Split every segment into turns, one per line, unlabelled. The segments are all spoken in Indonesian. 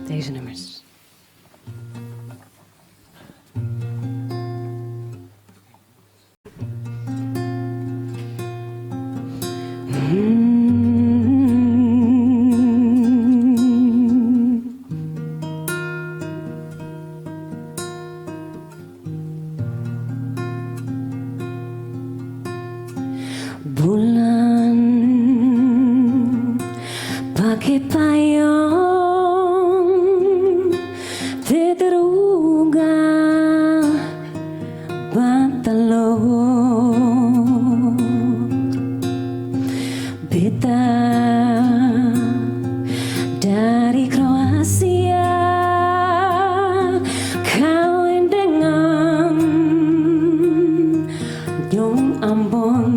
Deze nummers. Bulan pakai payung terungga bantalo beta dari Kroasia kawin dengan Nyong Ambon.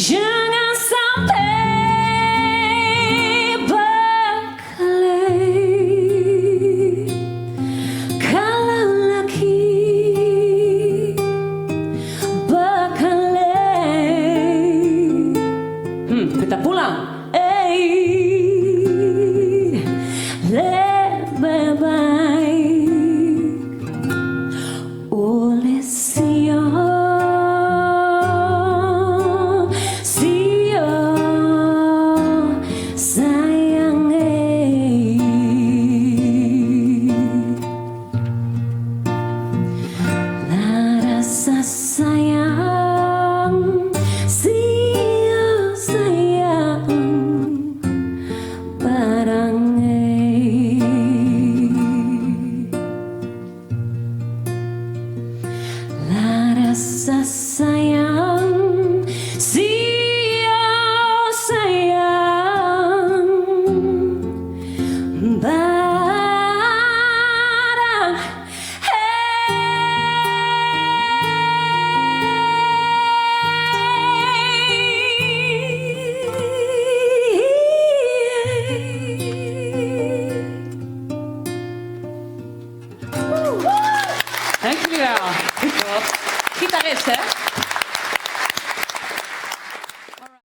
Jangan sampai berkelahi kalau laki berkelahi. Kita pulang. Lebih baik oleh sayang, sayang barangai la rasa sayang, sayang barang. Dankjewel. Gitarist, hè?